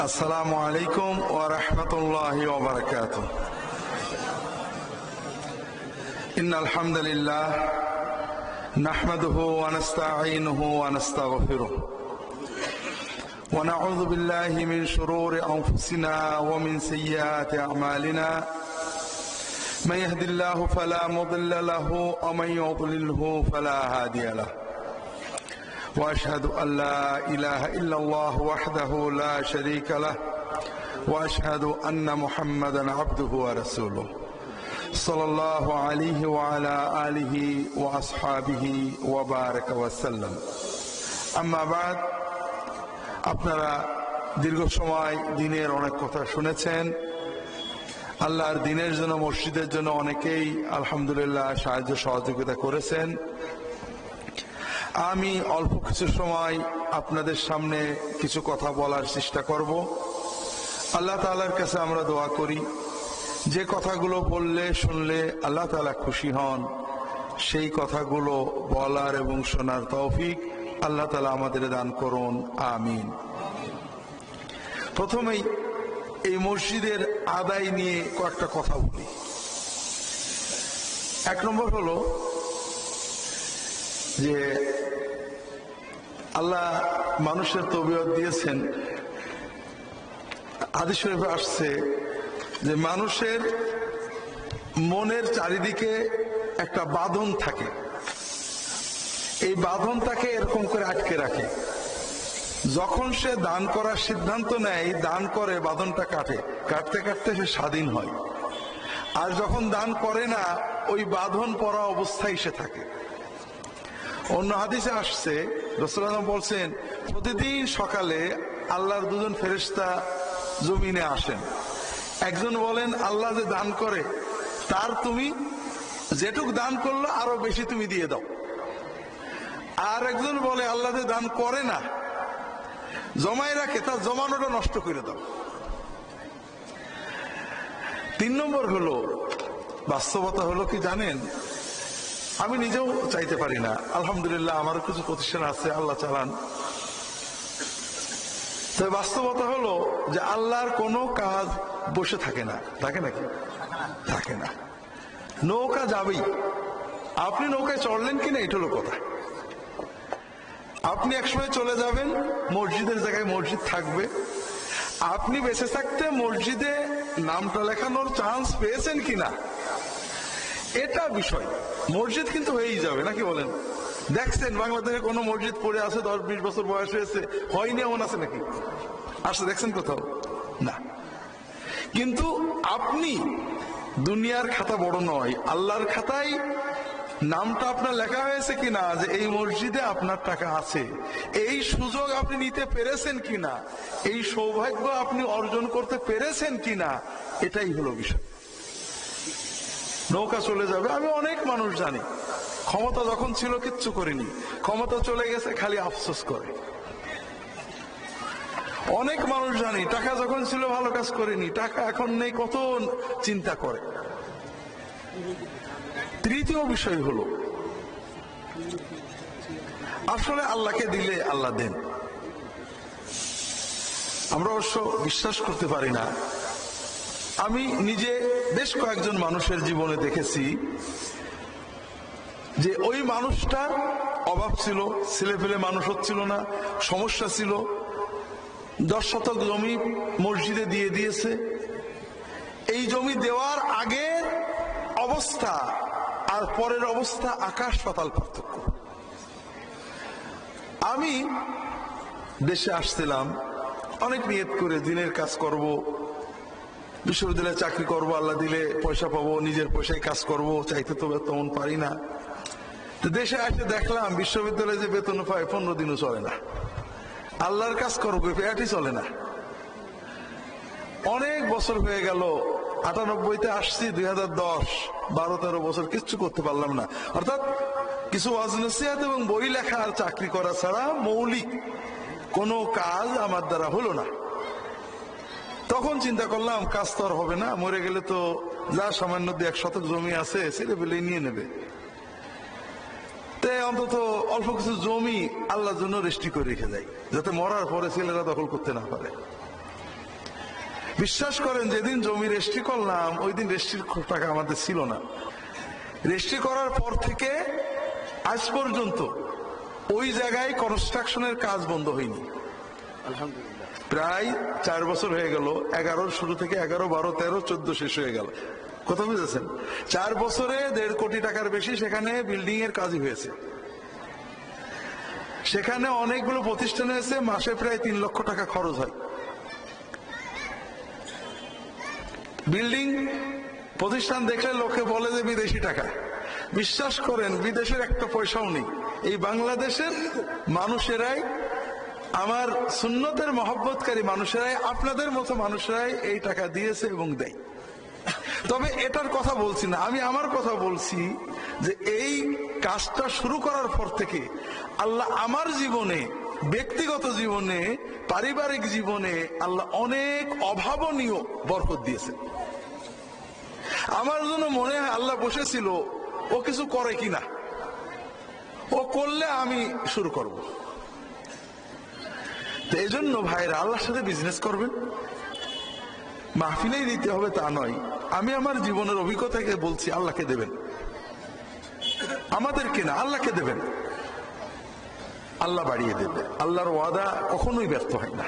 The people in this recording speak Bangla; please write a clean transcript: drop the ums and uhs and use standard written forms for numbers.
السلام عليكم ورحمة الله وبركاته. إن الحمد لله نحمده ونستعينه ونستغفره ونعوذ بالله من شرور أنفسنا ومن سيئات أعمالنا من يهد الله فلا مضل له ومن يضلله فلا هادي له وأشهد أن لا إله إلا الله وحده لا شريك له وأشهد أن محمدا عبده ورسوله صلى الله عليه وعلى آله وأصحابه وبارك وسلم. أما بعد, আপনারা দীর্ঘ সময় দিনের অনেক কথা শুনেছেন। আল্লাহর দিনের জন্য, মসজিদের জন্য অনেকেই আলহামদুলিল্লাহ সাহায্য সহযোগিতা করেছেন। আমি অল্প কিছু সময় আপনাদের সামনে কিছু কথা বলার চেষ্টা করব। আল্লাহ তাআলার কাছে আমরা দোয়া করি যে কথাগুলো বললে শুনলে আল্লাহ তাআলা খুশি হন, সেই কথাগুলো বলার এবং শোনার তৌফিক আল্লাহ তাআলা আমাদের দান করুন, আমিন। প্রথমেই এই মসজিদের আদায় নিয়ে কয়েকটা কথা বলি। এক নম্বর হলো যে আল্লাহ মানুষের তবিয়ত দিয়েছেন, হাদিস শরীফে আসছে যে মানুষের মনের চারিদিকে একটা বাঁধন থাকে, এই বাঁধনটাকে এরকম করে আটকে রাখে। যখন সে দান করার সিদ্ধান্ত নেয়, দান করে, বাঁধনটা কাটে, কাটতে কাটতে সে স্বাধীন হয়। আর যখন দান করে না, ওই বাঁধন পরা অবস্থায় সে থাকে। অন্য হাদিসে আসছে, রাসূলুল্লাহ বলছেন প্রতিদিন সকালে আল্লাহর দুজন ফেরেশতা জমিনে আসেন। একজন বলেন আল্লাহ যে দান করে তার তুমি যেটুক দান করলো আরো বেশি তুমি দিয়ে দাও। আর একজন বলে আল্লাহ যে দান করে না, জমায় রাখে, তার জমানোটা নষ্ট করে দাও। 3 নম্বর হলো বাস্তবতা হলো কি জানেন, আমি নিজেও চাইতে পারি না, আলহামদুলিল্লাহ আমারও কিছু প্রতিষ্ঠান আছে, আল্লাহ চালান। তবে বাস্তবতা হলো যে আল্লাহর কোনো কাজ বসে থাকে না, থাকে নাকি? থাকে না। নৌকা যাবেই, আপনি নৌকায় চড়লেন কিনা এটা হলো কথা। আপনি একসময় চলে যাবেন, মসজিদের জায়গায় মসজিদ থাকবে। আপনি বেঁচে থাকতে মসজিদে নামটা লেখানোর চান্স পেয়েছেন কিনা এটা বিষয়। মসজিদ কিন্তু হয়েই যাবে, নাকি বলেন? দেখছেন বাংলাদেশে কোন মসজিদ পড়ে আছে 10-20 বছর বয়স হয়েছে, হয়নি এমন আছে নাকি? আসলে দেখছেন কোথাও? না। কিন্তু আপনি, দুনিয়ার খাতা বড় নয়, আল্লাহর খাতায় নামটা আপনার লেখা হয়েছে কিনা যে এই মসজিদে আপনার টাকা আছে, এই সুযোগ আপনি নিতে পেরেছেন কিনা, এই সৌভাগ্য আপনি অর্জন করতে পেরেছেন কিনা, এটাই হলো বিষয়। নৌকা চলে যাবে, আমি অনেক মানুষ জানি ক্ষমতা যখন ছিল কিচ্ছু করেনি, ক্ষমতা চলে গেছে খালি আফসোস করে। অনেক মানুষ জানি টাকা যখন ছিল ভালো কাজ করেনি, টাকা এখন নেই কত চিন্তা করে। তৃতীয় বিষয় হলো আসলে আল্লাহকে দিলে আল্লাহ দেন। আমরা অবশ্য বিশ্বাস করতে পারি না। আমি নিজে বেশ কয়েকজন মানুষের জীবনে দেখেছি যে ওই মানুষটার অভাব ছিল, ছেলে পেলে মানুষ হচ্ছিল না, সমস্যা ছিল, 10 শতক জমি মসজিদে দিয়ে দিয়েছে। এই জমি দেওয়ার আগের অবস্থা আর পরের অবস্থা আকাশ পাতাল পার্থক্য। আমি দেশে আসছিলাম অনেক নিয়ত করে, দিনের কাজ করব, বিশ্ববিদ্যালয়ে চাকরি করব, আল্লাহ দিলে পয়সা পাবো, নিজের পয়সায় কাজ করব, চাইতে তো তেমন পারি না। তো দেশে এসে দেখলাম বিশ্ববিদ্যালয়ে যে বেতন পায় 15 দিনও চলে না, আল্লাহর কাজ করবো পেটই চলে না। অনেক বছর হয়ে গেল, 98-তে আসছি, 2010, 12-13 বছর কিচ্ছু করতে পারলাম না। অর্থাৎ কিছু ওয়াজ নসিহত এবং বই লেখা আর চাকরি করা ছাড়া মৌলিক কোনো কাজ আমার দ্বারা হলো না। তখন চিন্তা করলাম কাজ তো আর হবে না, মরে গেলে তো যা সামান্য 1 শতক জমি আছে ছেলে পেলে নিয়ে নেবে। অন্তত অল্প কিছু জমি আল্লাহর জন্য রেস্ট্রি করে রেখে যায়, যাতে মরার পরে ছেলেরা দখল করতে না পারে। বিশ্বাস করেন, যেদিন জমি রেজিস্ট্রি করলাম ওই দিন রেজিস্ট্রির টাকা আমাদের ছিল না। রেজিস্ট্রি করার পর থেকে আজ পর্যন্ত ওই জায়গায় কনস্ট্রাকশনের কাজ বন্ধ হয়নি। আলহামদুলিল্লাহ। প্রায় 4 বছর হয়ে গেল। 11 শুরু থেকে 11, 12, 13, 14 শেষ হয়ে গেল। কথা বুঝেছেন? 4 বছরে 1.5 কোটি টাকার বেশি সেখানে বিল্ডিং এর কাজই হয়েছে। সেখানে অনেকগুলো প্রতিষ্ঠান হয়েছে, মাসে প্রায় 3 লক্ষ টাকা খরচ হয়। বিল্ডিং প্রতিষ্ঠান দেখলে লোকে বলে যে বিদেশি টাকা। বিশ্বাস করেন, বিদেশের একটা পয়সাও নেই। এই বাংলাদেশের মানুষেরাই, আমার সুন্নতের মহব্বতকারী মানুষেরাই, আপনাদের মতো মানুষেরাই এই টাকা দিয়েছে এবং দেয়। তবে এটার কথা বলছি না, আমি আমার কথা বলছি যে এই কাজটা শুরু করার পর থেকে আল্লাহ আমার জীবনে, ব্যক্তিগত জীবনে, পারিবারিক জীবনে আল্লাহ অনেক অভাবনীয় বরকত দিয়েছে। আমার জন্য মনে হয় আল্লাহ বসেছিল ও কিছু করে কিনা, ও করলে আমি শুরু করব। তো এই জন্য ভাইরা, আল্লাহর সাথে বিজনেস করবেন, মাহফিলেই দিতে হবে তা নয়। আমি আমার জীবনের অভিজ্ঞতাকে বলছি, আল্লাহকে দেবেন, আমাদেরকে না, আল্লাহকে দেবেন, আল্লাহ বাড়িয়ে দেবে। আল্লাহর ওয়াদা কখনোই ব্যর্থ হয় না।